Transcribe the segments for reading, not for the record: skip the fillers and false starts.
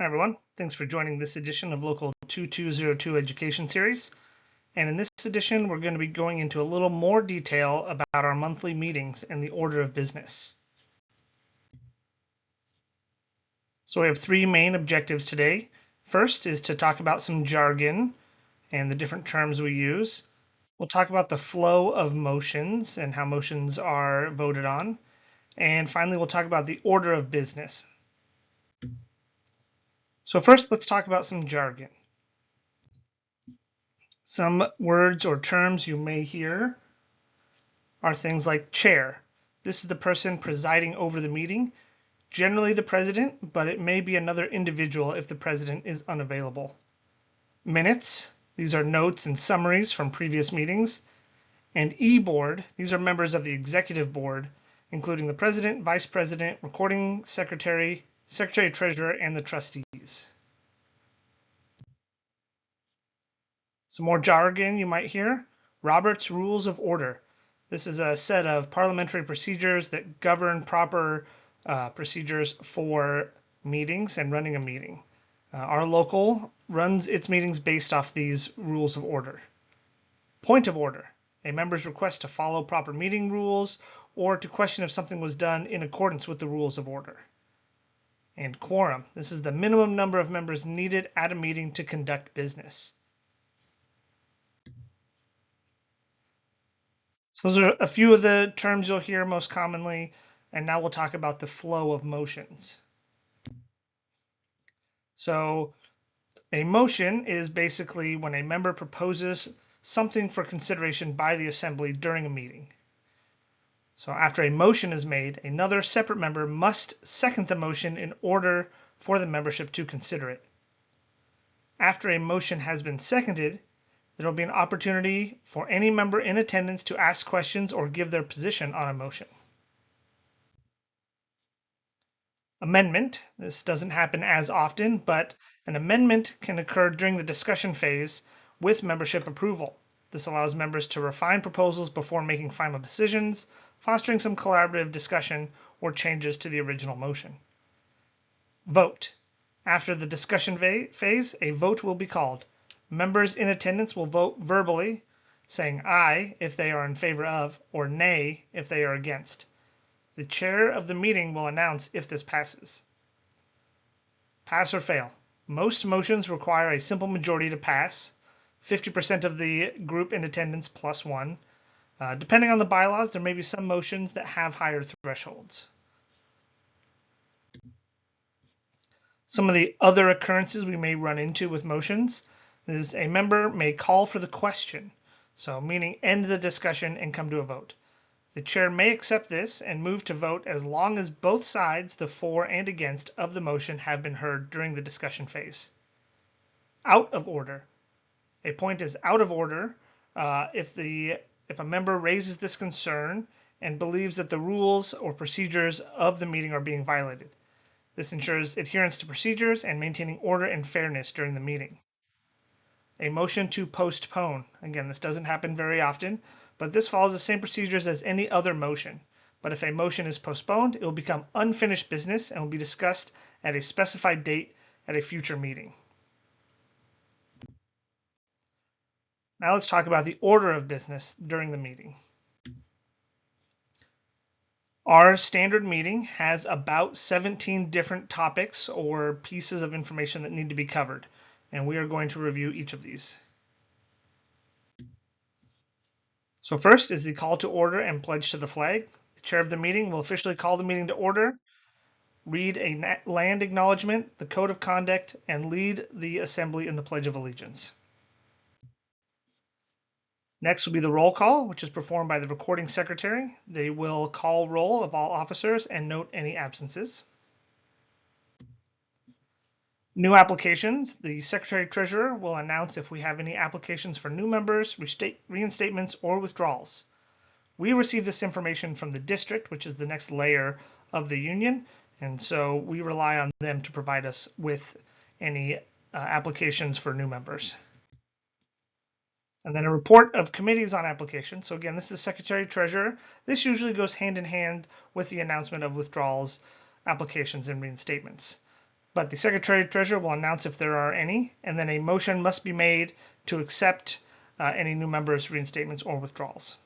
Hi everyone, thanks for joining this edition of Local 2202 Education Series. And in this edition, we're going to be going into a little more detail about our monthly meetings and the order of business. So we have three main objectives today. First is to talk about some jargon and the different terms we use. We'll talk about the flow of motions and how motions are voted on. And finally, we'll talk about the order of business. So first, let's talk about some jargon. Some words or terms you may hear are things like chair. This is the person presiding over the meeting, generally the president, but it may be another individual if the president is unavailable. Minutes, these are notes and summaries from previous meetings. And e-board, these are members of the executive board, including the president, vice president, recording secretary, secretary-treasurer, and the trustees. Some more jargon you might hear. Robert's Rules of Order. This is a set of parliamentary procedures that govern proper procedures for meetings and running a meeting. Our local runs its meetings based off these rules of order. Point of order. A member's request to follow proper meeting rules or to question if something was done in accordance with the rules of order. And quorum. This is the minimum number of members needed at a meeting to conduct business. So those are a few of the terms you'll hear most commonly, and now we'll talk about the flow of motions. So a motion is basically when a member proposes something for consideration by the assembly during a meeting. So after a motion is made, another separate member must second the motion in order for the membership to consider it. After a motion has been seconded, there will be an opportunity for any member in attendance to ask questions or give their position on a motion. Amendment. This doesn't happen as often, but an amendment can occur during the discussion phase with membership approval. This allows members to refine proposals before making final decisions, fostering some collaborative discussion or changes to the original motion. Vote. After the discussion phase, a vote will be called. Members in attendance will vote verbally, saying aye if they are in favor of, or nay if they are against. The chair of the meeting will announce if this passes. Pass or fail. Most motions require a simple majority to pass, 50% of the group in attendance plus one. Depending on the bylaws, there may be some motions that have higher thresholds. Some of the other occurrences we may run into with motions is a member may call for the question, so meaning end the discussion and come to a vote. The chair may accept this and move to vote as long as both sides, the for and against, of the motion have been heard during the discussion phase. Out of order. A point is out of order if a member raises this concern and believes that the rules or procedures of the meeting are being violated. This ensures adherence to procedures and maintaining order and fairness during the meeting. A motion to postpone. Again, this doesn't happen very often, but this follows the same procedures as any other motion. But if a motion is postponed, it will become unfinished business and will be discussed at a specified date at a future meeting. Now let's talk about the order of business during the meeting. Our standard meeting has about 17 different topics or pieces of information that need to be covered, and we are going to review each of these. So first is the call to order and pledge to the flag. The chair of the meeting will officially call the meeting to order, read a land acknowledgement, the code of conduct, and lead the assembly in the Pledge of Allegiance. Next will be the roll call, which is performed by the recording secretary. They will call roll of all officers and note any absences. New applications. The secretary-treasurer will announce if we have any applications for new members, reinstatements, or withdrawals. We receive this information from the district, which is the next layer of the union, and so we rely on them to provide us with any applications for new members. And then a report of committees on application. So again, this is the secretary-treasurer. This usually goes hand in hand with the announcement of withdrawals, applications, and reinstatements. but the Secretary-Treasurer will announce if there are any, and then a motion must be made to accept any new members' reinstatements or withdrawals.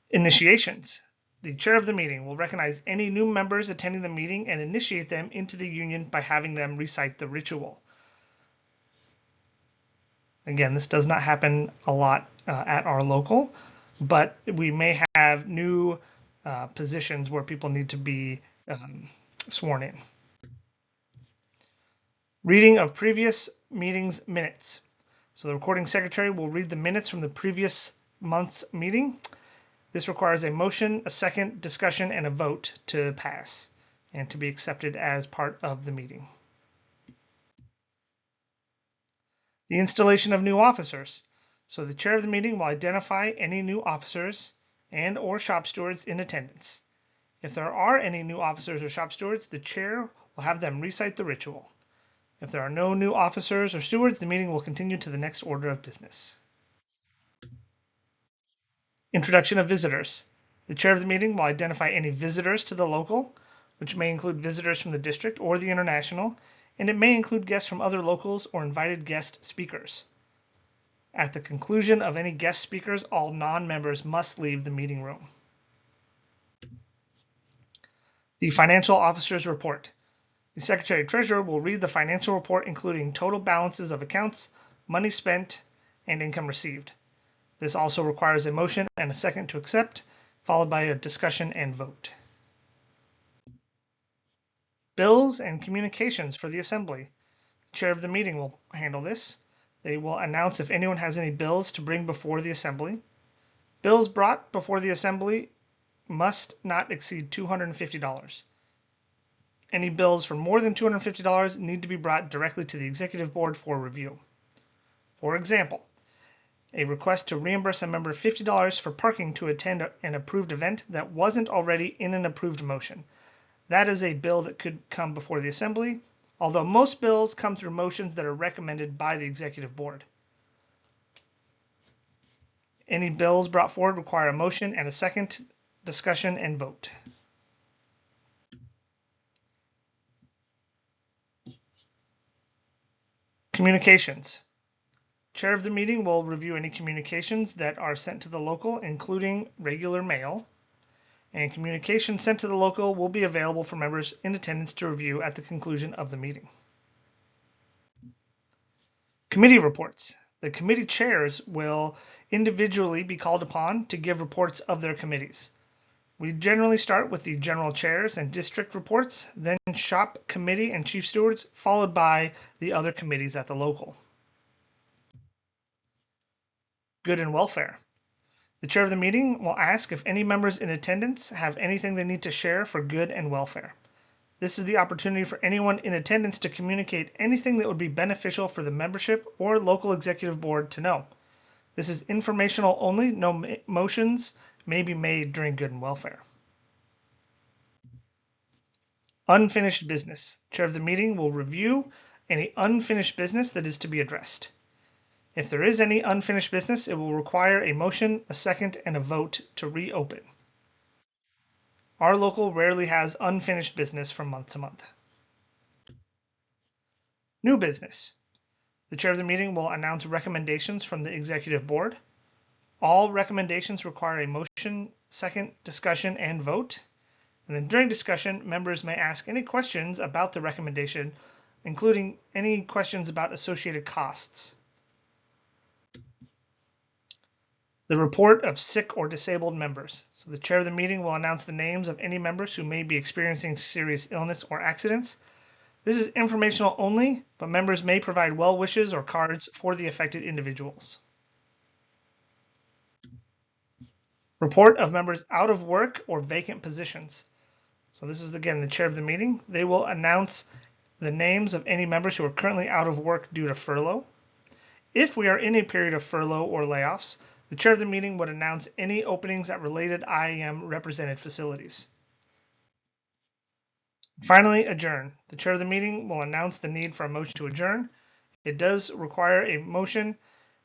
Initiations. The chair of the meeting will recognize any new members attending the meeting and initiate them into the union by having them recite the ritual. Again, this does not happen a lot at our local, but we may have new positions where people need to be sworn in. Reading of previous meetings minutes. So the recording secretary will read the minutes from the previous month's meeting. This requires a motion, a second, discussion, and a vote to pass and to be accepted as part of the meeting. The installation of new officers. So the chair of the meeting will identify any new officers and or shop stewards in attendance. If there are any new officers or shop stewards, the chair will have them recite the ritual. If there are no new officers or stewards, the meeting will continue to the next order of business. Introduction of visitors. The chair of the meeting will identify any visitors to the local, which may include visitors from the district or the international, and it may include guests from other locals or invited guest speakers. At the conclusion of any guest speakers, all non-members must leave the meeting room. The financial officer's report. The Secretary-Treasurer will read the financial report including total balances of accounts, money spent, and income received. This also requires a motion and a second to accept, followed by a discussion and vote. Bills and communications for the Assembly. The chair of the meeting will handle this. They will announce if anyone has any bills to bring before the Assembly. Bills brought before the Assembly must not exceed $250. Any bills for more than $250 need to be brought directly to the Executive Board for review. For example, a request to reimburse a member $50 for parking to attend an approved event that wasn't already in an approved motion. That is a bill that could come before the Assembly, although most bills come through motions that are recommended by the Executive Board. Any bills brought forward require a motion and a second, discussion, and vote. Communications. Chair of the meeting will review any communications that are sent to the local, including regular mail, and communications sent to the local will be available for members in attendance to review at the conclusion of the meeting. Committee reports. The committee chairs will individually be called upon to give reports of their committees. We generally start with the general chairs and district reports, then shop committee and chief stewards, followed by the other committees at the local. Good and welfare. The chair of the meeting will ask if any members in attendance have anything they need to share for good and welfare. This is the opportunity for anyone in attendance to communicate anything that would be beneficial for the membership or local executive board to know. This is informational only. No motions may be made during good and welfare. Unfinished business. The chair of the meeting will review any unfinished business that is to be addressed. If there is any unfinished business, it will require a motion, a second, and a vote to reopen. Our local rarely has unfinished business from month to month. New business. The chair of the meeting will announce recommendations from the executive board. All recommendations require a motion, second, discussion, and vote. And then during discussion, members may ask any questions about the recommendation, including any questions about associated costs. The report of sick or disabled members. So the chair of the meeting will announce the names of any members who may be experiencing serious illness or accidents. This is informational only, but members may provide well wishes or cards for the affected individuals. Report of members out of work or vacant positions. So this is again the chair of the meeting. They will announce the names of any members who are currently out of work due to furlough. If we are in a period of furlough or layoffs, the chair of the meeting would announce any openings at related IAM represented facilities. Finally, adjourn. The chair of the meeting will announce the need for a motion to adjourn. It does require a motion,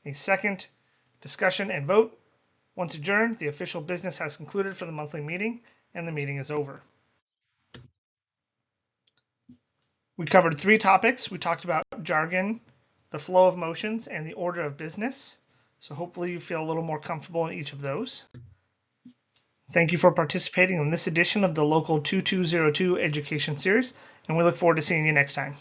a second, discussion, and vote. Once adjourned, the official business has concluded for the monthly meeting, and the meeting is over. We covered 3 topics. We talked about jargon, the flow of motions, and the order of business. So hopefully you feel a little more comfortable in each of those. Thank you for participating in this edition of the Local 2202 Education Series, and we look forward to seeing you next time.